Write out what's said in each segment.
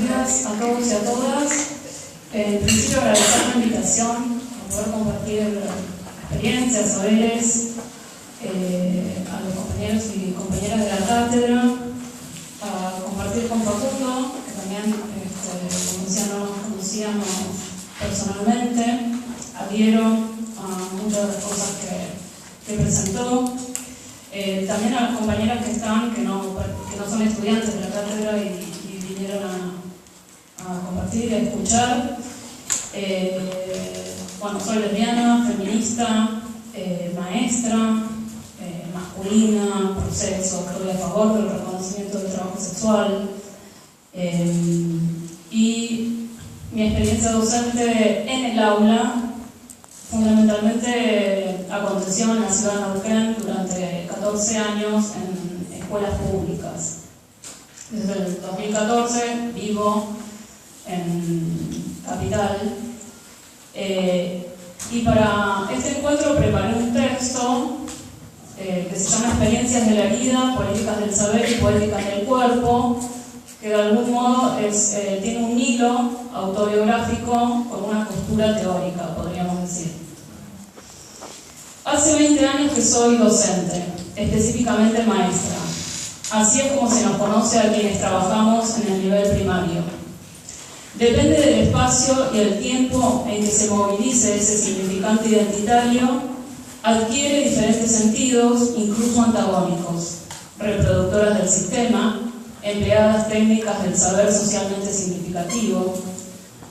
días a todos y a todas. En principio, agradecer la invitación a poder compartir experiencias, saberes a los compañeros y compañeras de la cátedra, a compartir con Facundo, que también, como decía, no nos conocíamos personalmente, adhiero a muchas de las cosas que presentó. También a las compañeras que están, que no son estudiantes de la cátedra y vinieron a compartir, a escuchar. Bueno, soy lesbiana, feminista, maestra, masculina, proceso, estoy a favor del reconocimiento del trabajo sexual. Y mi experiencia docente en el aula fundamentalmente aconteció en la ciudad de Neuquén durante 14 años en escuelas públicas. Desde el 2014 vivo en Capital. Y para este encuentro preparé un texto que se llama Experiencias de la vida, políticas del saber y poéticas del cuerpo, que de algún modo tiene un hilo autobiográfico con una costura teórica, podríamos decir. Hace 20 años que soy docente, específicamente maestra. Así es como se nos conoce a quienes trabajamos en el nivel primario. Depende del espacio y el tiempo en que se movilice ese significante identitario, adquiere diferentes sentidos, incluso antagónicos: reproductoras del sistema, empleadas técnicas del saber socialmente significativo,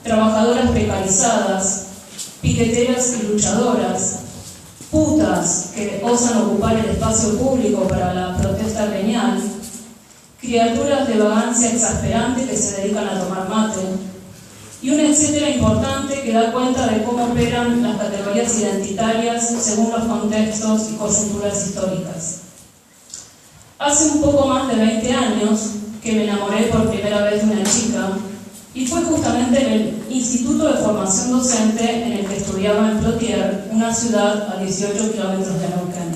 trabajadoras precarizadas, piqueteras y luchadoras, putas que osan ocupar el espacio público para la protesta gremial, criaturas de vagancia exasperante que se dedican a tomar mate, y un etcétera importante que da cuenta de cómo operan las categorías identitarias según los contextos y coyunturas históricas. Hace un poco más de 20 años que me enamoré por primera vez de una chica, y fue justamente en el Instituto de Formación Docente en el que estudiaba en Plotier, una ciudad a 18 kilómetros de Neuquén.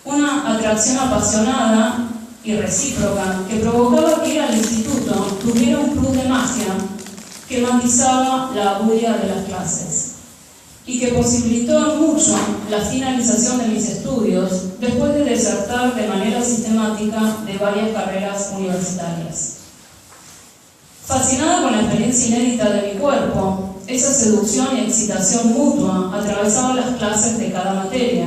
Una atracción apasionada y recíproca que provocaba que ir al instituto tuviera un plus de magia que matizaba la abulia de las clases y que posibilitó mucho la finalización de mis estudios después de desertar de manera sistemática de varias carreras universitarias. Fascinada con la experiencia inédita de mi cuerpo, esa seducción y excitación mutua atravesaba las clases de cada materia: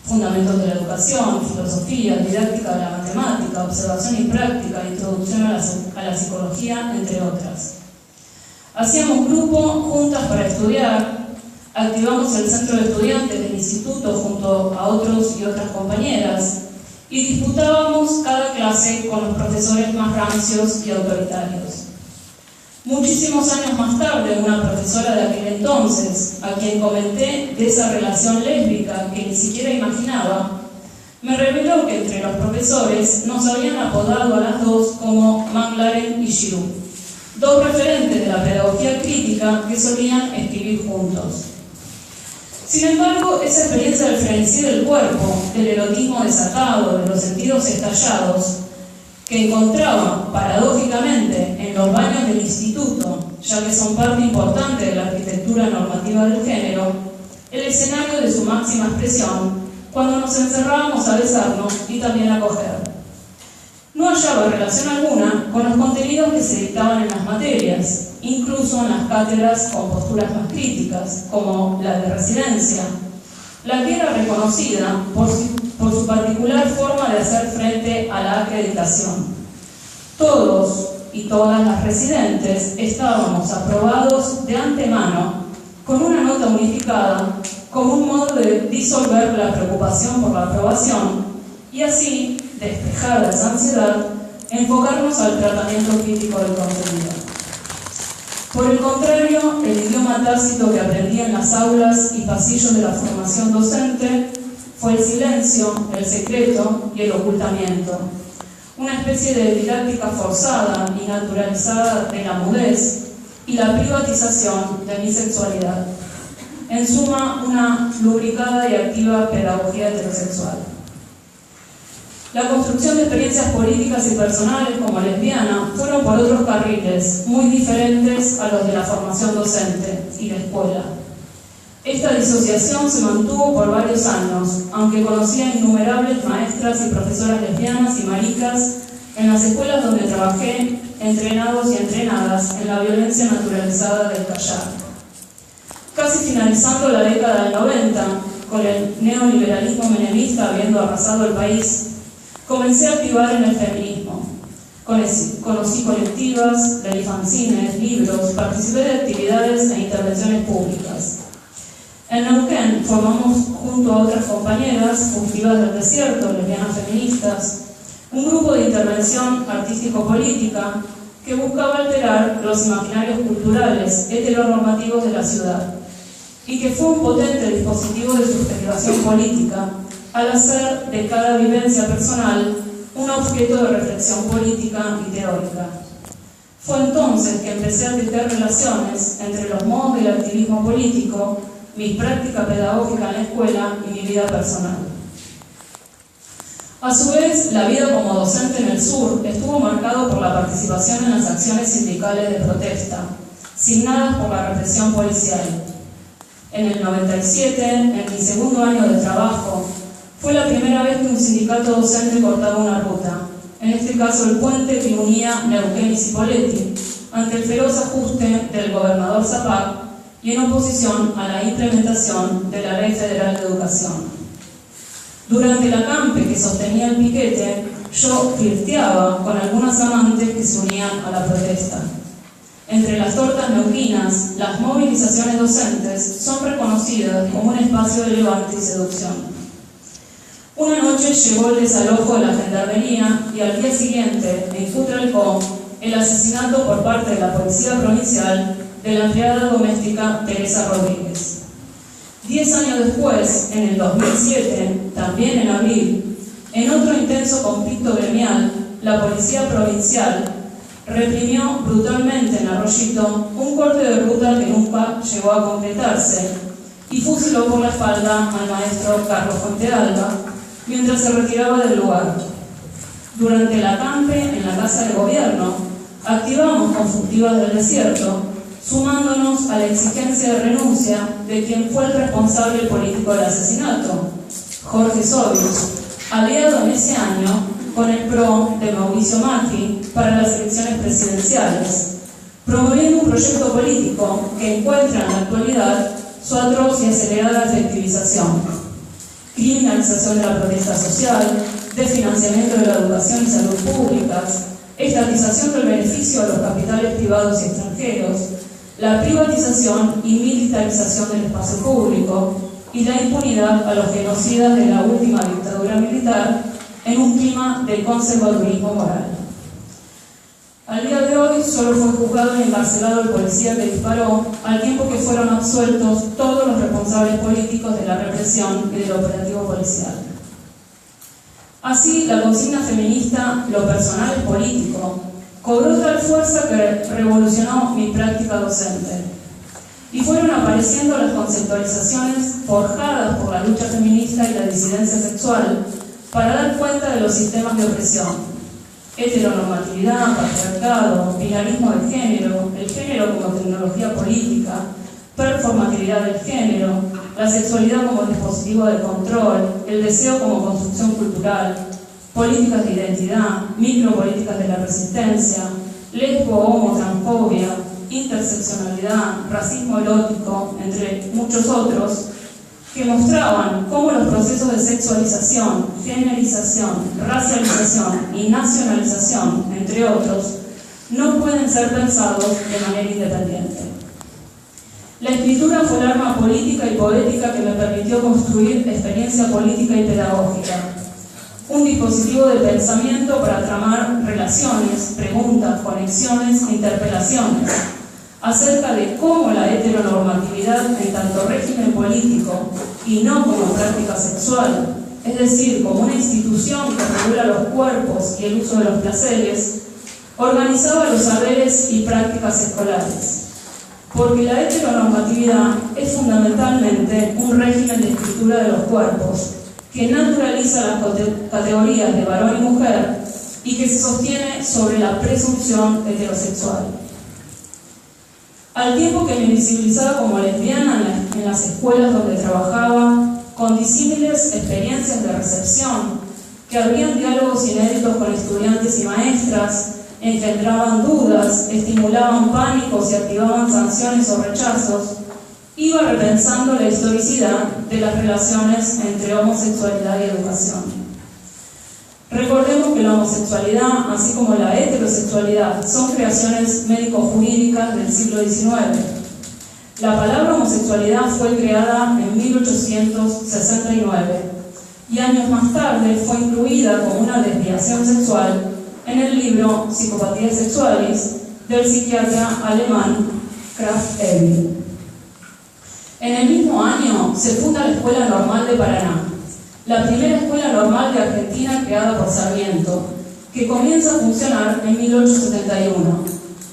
fundamentos de la educación, filosofía, didáctica de la matemática, observación y práctica, introducción a la psicología, entre otras. Hacíamos grupo juntas para estudiar, activamos el centro de estudiantes del instituto junto a otros y otras compañeras y disputábamos cada clase con los profesores más rancios y autoritarios. Muchísimos años más tarde, una profesora de aquel entonces, a quien comenté de esa relación lésbica que ni siquiera imaginaba, me reveló que entre los profesores nos habían apodado a las dos como Manglaren y Giroux, dos referentes de la pedagogía crítica que solían escribir juntos. Sin embargo, esa experiencia del frenesí del cuerpo, del erotismo desatado, de los sentidos estallados, que encontraba paradójicamente en los baños del instituto, ya que son parte importante de la arquitectura normativa del género, el escenario de su máxima expresión, cuando nos encerrábamos a besarnos y también a coger. No hallaba relación alguna con los contenidos que se dictaban en las materias, incluso en las cátedras con posturas más críticas, como la de residencia, la que era reconocida por su particular forma de hacer frente a la acreditación. Todos y todas las residentes estábamos aprobados de antemano con una nota unificada como un modo de disolver la preocupación por la aprobación y así despejar esa ansiedad, enfocarnos al tratamiento crítico del contenido. Por el contrario, el idioma tácito que aprendí en las aulas y pasillos de la formación docente fue el silencio, el secreto y el ocultamiento, una especie de didáctica forzada y naturalizada de la mudez y la privatización de mi sexualidad. En suma, una lubricada y activa pedagogía heterosexual. La construcción de experiencias políticas y personales como lesbiana fueron por otros carriles, muy diferentes a los de la formación docente y la escuela. Esta disociación se mantuvo por varios años, aunque conocí a innumerables maestras y profesoras lesbianas y maricas en las escuelas donde trabajé, entrenados y entrenadas en la violencia naturalizada del callar. Casi finalizando la década del 90, con el neoliberalismo menemista habiendo arrasado el país, comencé a activar en el feminismo. Conocí colectivas, leí fanzines, libros, participé de actividades e intervenciones públicas. En Neuquén formamos junto a otras compañeras, fugitivas del desierto, lesbianas feministas, un grupo de intervención artístico-política que buscaba alterar los imaginarios culturales heteronormativos de la ciudad y que fue un potente dispositivo de subjetivación política al hacer de cada vivencia personal un objeto de reflexión política y teórica. Fue entonces que empecé a tejer relaciones entre los modos del activismo político, mi práctica pedagógica en la escuela y mi vida personal. A su vez, la vida como docente en el sur estuvo marcado por la participación en las acciones sindicales de protesta, signadas por la represión policial. En el 97, en mi segundo año de trabajo, fue la primera vez que un sindicato docente cortaba una ruta, en este caso el puente que unía Neuquén y Cipolletti, ante el feroz ajuste del gobernador Zapac y en oposición a la implementación de la Ley Federal de Educación. Durante el acampe que sostenía el piquete, yo flirteaba con algunas amantes que se unían a la protesta. Entre las tortas neuquinas, las movilizaciones docentes son reconocidas como un espacio de levante y seducción. Una noche llegó el desalojo de la gendarmería y al día siguiente, en Cutralcó, el asesinato por parte de la Policía Provincial de la empleada doméstica Teresa Rodríguez. 10 años después, en el 2007, también en abril, en otro intenso conflicto gremial, la Policía Provincial reprimió brutalmente en Arroyito un corte de ruta que nunca llegó a completarse y fusiló por la espalda al maestro Carlos Fuentealba mientras se retiraba del lugar. Durante el acampe en la Casa de Gobierno, activamos con Fugitivas del Desierto, sumándonos a la exigencia de renuncia de quien fue el responsable político del asesinato, Jorge Sobius, aliado en ese año con el PRO de Mauricio Macri para las elecciones presidenciales, promoviendo un proyecto político que encuentra en la actualidad su atroz y acelerada efectivización. Criminalización de la protesta social, desfinanciamiento de la educación y salud públicas, estatización del beneficio a los capitales privados y extranjeros, la privatización y militarización del espacio público y la impunidad a los genocidas de la última dictadura militar en un clima de conservadurismo moral. Al día de hoy solo fue juzgado y encarcelado el policía que disparó, al tiempo que fueron absueltos todos los responsables políticos de la represión y del operativo policial. Así, la consigna feminista, lo personal es político, cobró tal fuerza que revolucionó mi práctica docente. Y fueron apareciendo las conceptualizaciones forjadas por la lucha feminista y la disidencia sexual para dar cuenta de los sistemas de opresión. Heteronormatividad, patriarcado, binarismo de género, el género como tecnología política, performatividad del género, la sexualidad como dispositivo de control, el deseo como construcción cultural, políticas de identidad, micropolíticas de la resistencia, lesbo, homo, transfobia, interseccionalidad, racismo erótico, entre muchos otros, que mostraban cómo los procesos de sexualización, generización, racialización y nacionalización, entre otros, no pueden ser pensados de manera independiente. La escritura fue el arma política y poética que me permitió construir experiencia política y pedagógica, un dispositivo de pensamiento para tramar relaciones, preguntas, conexiones e interpelaciones acerca de cómo la heteronormatividad en tanto régimen político y no como práctica sexual, es decir, como una institución que regula los cuerpos y el uso de los placeres, organizaba los saberes y prácticas escolares. Porque la heteronormatividad es fundamentalmente un régimen de escritura de los cuerpos, que naturaliza las categorías de varón y mujer y que se sostiene sobre la presunción heterosexual. Al tiempo que me visibilizaba como lesbiana en las escuelas donde trabajaba, con disímiles experiencias de recepción, que abrían diálogos inéditos con estudiantes y maestras, engendraban dudas, estimulaban pánicos y activaban sanciones o rechazos, iba repensando la historicidad de las relaciones entre homosexualidad y educación. Recordemos que la homosexualidad, así como la heterosexualidad, son creaciones médico-jurídicas del siglo XIX. La palabra homosexualidad fue creada en 1869 y años más tarde fue incluida como una desviación sexual en el libro Psicopathia Sexualis del psiquiatra alemán Krafft Ebing. En el mismo año se funda la Escuela Normal de Paraná, la primera escuela normal de Argentina creada por Sarmiento, que comienza a funcionar en 1871,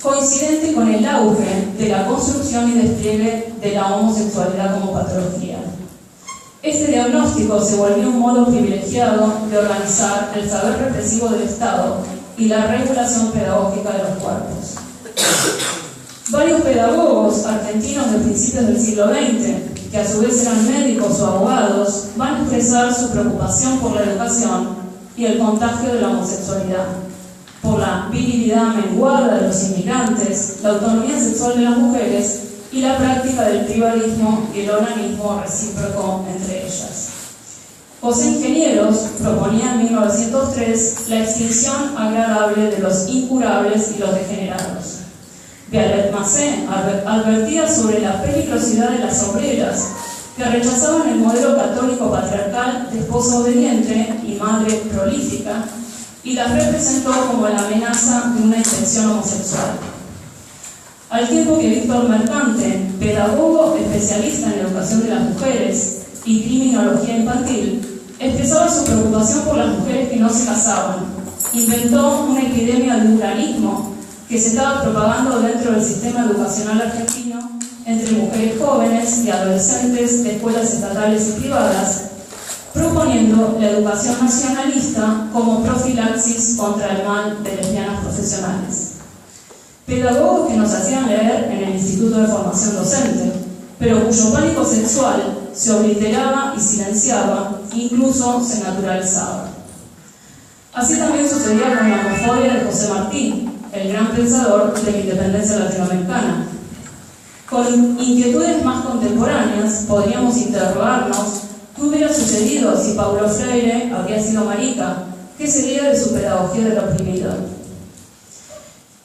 coincidente con el auge de la construcción y despliegue de la homosexualidad como patología. Este diagnóstico se volvió un modo privilegiado de organizar el saber represivo del Estado y la regulación pedagógica de los cuerpos. Varios pedagogos argentinos de principios del siglo XX, que a su vez eran médicos o abogados, van a expresar su preocupación por la educación y el contagio de la homosexualidad, por la virilidad menguada de los inmigrantes, la autonomía sexual de las mujeres y la práctica del tribalismo y el onanismo recíproco entre ellas. Los ingenieros proponían en 1903 la extinción agradable de los incurables y los degenerados. Violette Massé advertía sobre la peligrosidad de las obreras, que rechazaban el modelo católico patriarcal de esposa obediente y madre prolífica, y las representó como la amenaza de una infección homosexual. Al tiempo que Víctor Mercante, pedagogo especialista en educación de las mujeres y criminología infantil, expresaba su preocupación por las mujeres que no se casaban, inventó una epidemia de pluralismo que se estaba propagando dentro del sistema educacional argentino entre mujeres jóvenes y adolescentes de escuelas estatales y privadas, proponiendo la educación nacionalista como profilaxis contra el mal de lesbianas profesionales. Pedagogos que nos hacían leer en el Instituto de Formación Docente, pero cuyo pánico sexual se obliteraba y silenciaba, incluso se naturalizaba. Así también sucedía con la homofobia de José Martí, el gran pensador de la independencia latinoamericana. Con inquietudes más contemporáneas podríamos interrogarnos qué hubiera sucedido si Paulo Freire habría sido marica, qué sería de su pedagogía del oprimido.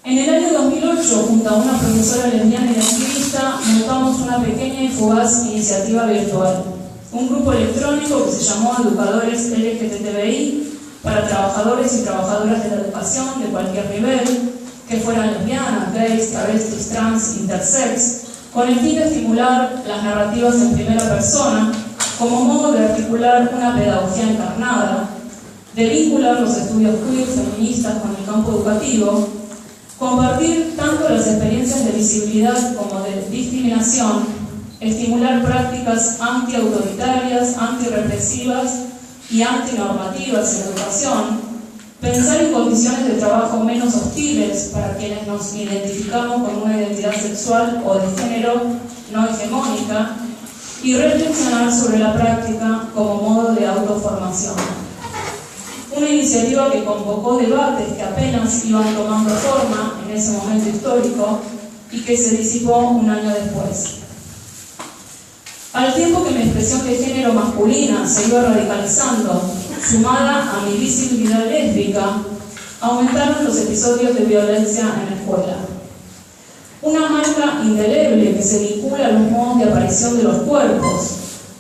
En el año 2008, junto a una profesora lesbiana y activista, montamos una pequeña y fugaz iniciativa virtual, un grupo electrónico que se llamó Educadores LGTBI, para trabajadores y trabajadoras de la educación de cualquier nivel, que fueran lesbianas, gays, travestis, trans, intersex, con el fin de estimular las narrativas en primera persona como modo de articular una pedagogía encarnada, de vincular los estudios queer feministas con el campo educativo, compartir tanto las experiencias de visibilidad como de discriminación, estimular prácticas antiautoritarias, antirrepresivas y antinormativas en educación, pensar en condiciones de trabajo menos hostiles para quienes nos identificamos con una identidad sexual o de género no hegemónica y reflexionar sobre la práctica como modo de autoformación. Una iniciativa que convocó debates que apenas iban tomando forma en ese momento histórico y que se disipó un año después. Al tiempo que mi expresión de género masculina se iba radicalizando, sumada a mi visibilidad lésbica, aumentaron los episodios de violencia en la escuela. Una marca indeleble que se vincula a los modos de aparición de los cuerpos,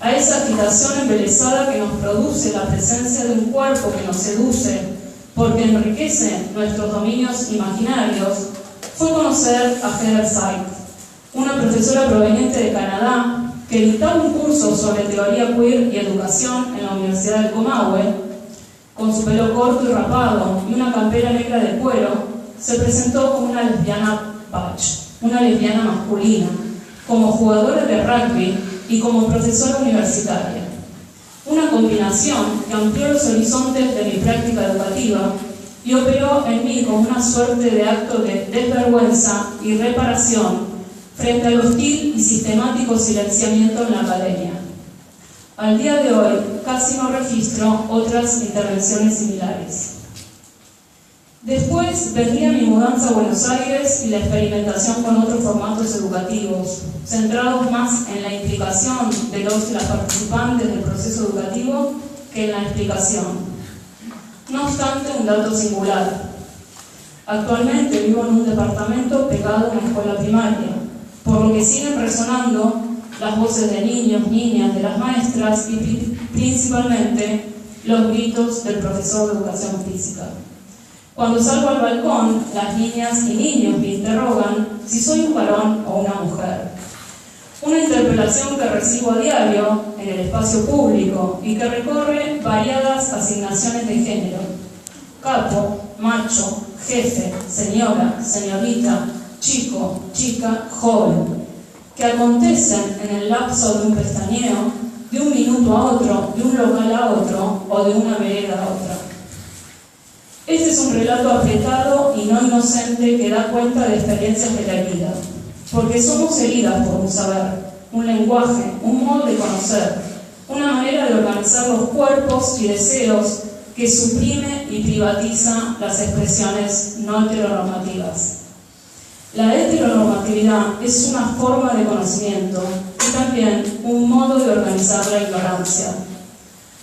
a esa agitación embelesada que nos produce la presencia de un cuerpo que nos seduce porque enriquece nuestros dominios imaginarios, fue conocer a Heather Sykes, una profesora proveniente de Canadá que dictaba un curso sobre teoría queer y educación en la Universidad del Comahue. Con su pelo corto y rapado y una campera negra de cuero, se presentó como una lesbiana butch, una lesbiana masculina, como jugadora de rugby y como profesora universitaria. Una combinación que amplió los horizontes de mi práctica educativa y operó en mí como una suerte de acto de desvergüenza y reparación frente al hostil y sistemático silenciamiento en la academia. Al día de hoy casi no registro otras intervenciones similares. Después vendría mi mudanza a Buenos Aires y la experimentación con otros formatos educativos, centrados más en la implicación de los y las participantes del proceso educativo que en la explicación. No obstante, un dato singular. Actualmente vivo en un departamento pegado a una escuela primaria, por lo que siguen resonando las voces de niños, niñas, de las maestras y principalmente los gritos del profesor de educación física. Cuando salgo al balcón, las niñas y niños me interrogan si soy un varón o una mujer. Una interpelación que recibo a diario en el espacio público y que recorre variadas asignaciones de género: capo, macho, jefe, señora, señorita, chico, chica, joven, que acontecen en el lapso de un pestañeo, de un minuto a otro, de un local a otro o de una vereda a otra. Este es un relato apretado y no inocente que da cuenta de experiencias de la vida, porque somos heridas por un saber, un lenguaje, un modo de conocer, una manera de organizar los cuerpos y deseos que suprime y privatiza las expresiones no heteronormativas. La heteronormatividad es una forma de conocimiento y también un modo de organizar la ignorancia.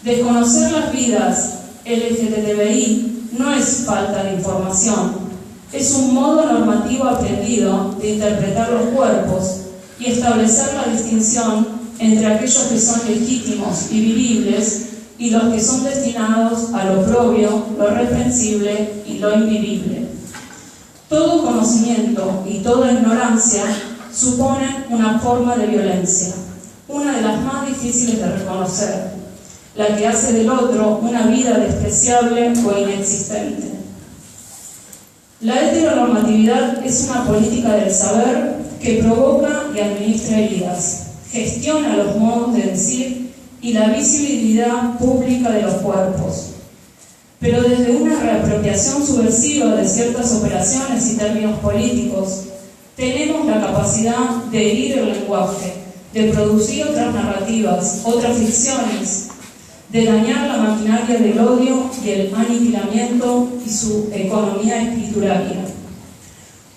Desconocer las vidas LGTBI no es falta de información, es un modo normativo aprendido de interpretar los cuerpos y establecer la distinción entre aquellos que son legítimos y vivibles y los que son destinados a lo propio, lo reprensible y lo invivible. Todo conocimiento y toda ignorancia suponen una forma de violencia, una de las más difíciles de reconocer, la que hace del otro una vida despreciable o inexistente. La heteronormatividad es una política del saber que provoca y administra heridas, gestiona los modos de decir y la visibilidad pública de los cuerpos, pero desde una reapropiación subversiva de ciertas operaciones y términos políticos, tenemos la capacidad de herir el lenguaje, de producir otras narrativas, otras ficciones, de dañar la maquinaria del odio y el aniquilamiento y su economía escrituraria.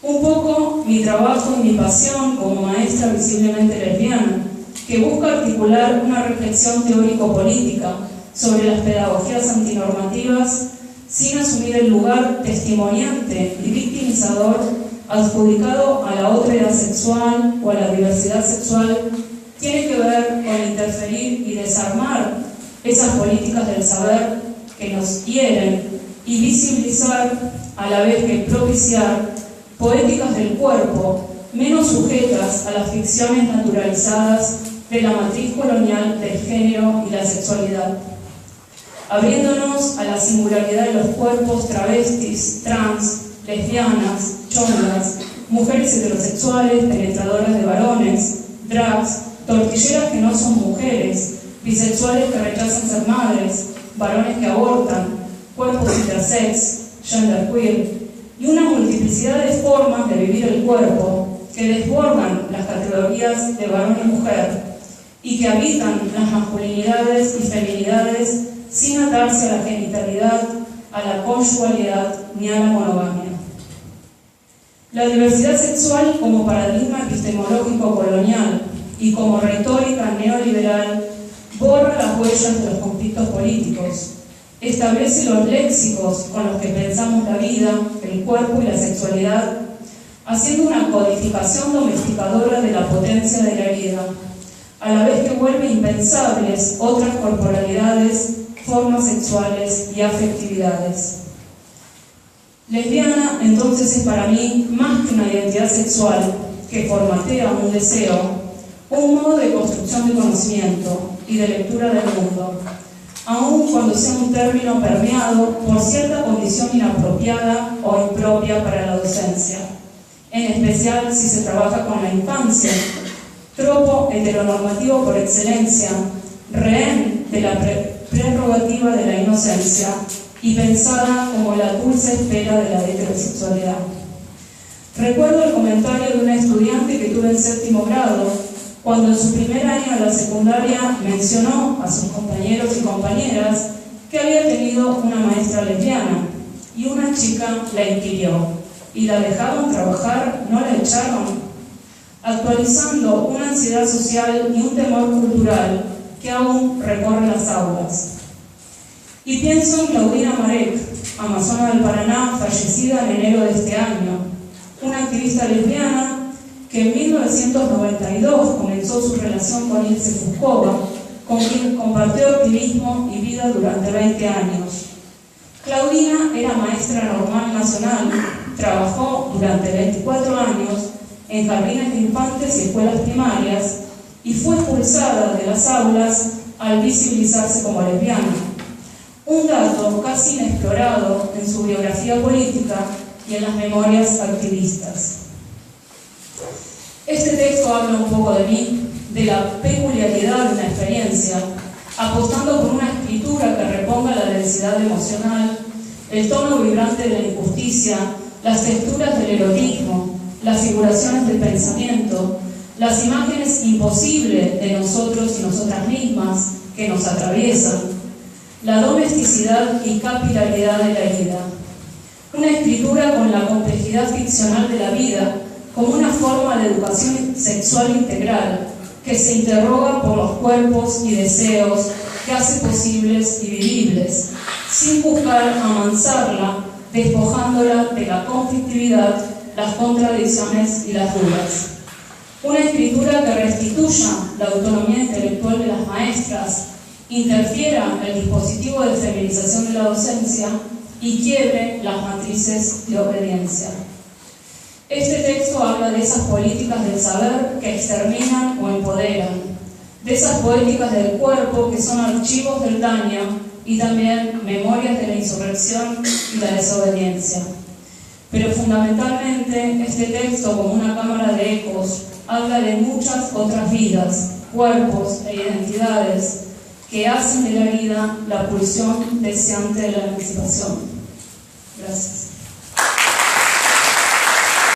Un poco mi trabajo y mi pasión como maestra visiblemente lesbiana, que busca articular una reflexión teórico-política sobre las pedagogías antinormativas sin asumir el lugar testimoniante y victimizador adjudicado a la otredad sexual o a la diversidad sexual, tiene que ver con interferir y desarmar esas políticas del saber que nos hieren y visibilizar, a la vez que propiciar, poéticas del cuerpo menos sujetas a las ficciones naturalizadas de la matriz colonial del género y la sexualidad, abriéndonos a la singularidad de los cuerpos travestis, trans, lesbianas, chongas, mujeres heterosexuales, penetradoras de varones, drags, tortilleras que no son mujeres, bisexuales que rechazan ser madres, varones que abortan, cuerpos intersex, genderqueer, y una multiplicidad de formas de vivir el cuerpo que desbordan las categorías de varón y mujer y que habitan las masculinidades y feminidades sin atarse a la genitalidad, a la conyugalidad ni a la monogamia. La diversidad sexual como paradigma epistemológico colonial y como retórica neoliberal borra las huellas de los conflictos políticos, establece los léxicos con los que pensamos la vida, el cuerpo y la sexualidad, haciendo una codificación domesticadora de la potencia de la herida, a la vez que vuelve impensables otras corporalidades, formas sexuales y afectividades. Lesbiana, entonces, es para mí más que una identidad sexual que formatea un deseo, un modo de construcción de conocimiento y de lectura del mundo, aun cuando sea un término permeado por cierta condición inapropiada o impropia para la docencia, en especial si se trabaja con la infancia, tropo heteronormativo por excelencia, rehén de la prerrogativa de la inocencia y pensada como la dulce espera de la heterosexualidad. Recuerdo el comentario de una estudiante que tuve en 7º grado, cuando en su primer año de la secundaria mencionó a sus compañeros y compañeras que había tenido una maestra lesbiana, y una chica la inquirió. ¿Y la dejaron trabajar? ¿No la echaron? Actualizando una ansiedad social y un temor cultural que aún recorre las aulas. Y pienso en Claudina Marek, amazona del Paraná, fallecida en enero de este año, una activista lesbiana que en 1992 comenzó su relación con Ilse Fuscova, con quien compartió activismo y vida durante 20 años. Claudina era maestra normal nacional, trabajó durante 24 años en jardines de infantes y escuelas primarias y fue expulsada de las aulas al visibilizarse como lesbiana. Un dato casi inexplorado en su biografía política y en las memorias activistas. Este texto habla un poco de mí, de la peculiaridad de una experiencia, apostando por una escritura que reponga la densidad emocional, el tono vibrante de la injusticia, las texturas del erotismo, las figuraciones del pensamiento, las imágenes imposibles de nosotros y nosotras mismas que nos atraviesan, la domesticidad y capilaridad de la herida. Una escritura con la complejidad ficcional de la vida como una forma de educación sexual integral que se interroga por los cuerpos y deseos que hace posibles y vivibles, sin buscar amansarla, despojándola de la conflictividad, las contradicciones y las dudas. Una escritura que restituya la autonomía intelectual de las maestras, interfiera en el dispositivo de feminización de la docencia y quiebre las matrices de obediencia. Este texto habla de esas políticas del saber que exterminan o empoderan, de esas poéticas del cuerpo que son archivos del daño y también memorias de la insurrección y la desobediencia. Pero fundamentalmente este texto, como una cámara de ecos, habla de muchas otras vidas, cuerpos e identidades que hacen de la vida la pulsión deseante de la emancipación. Gracias.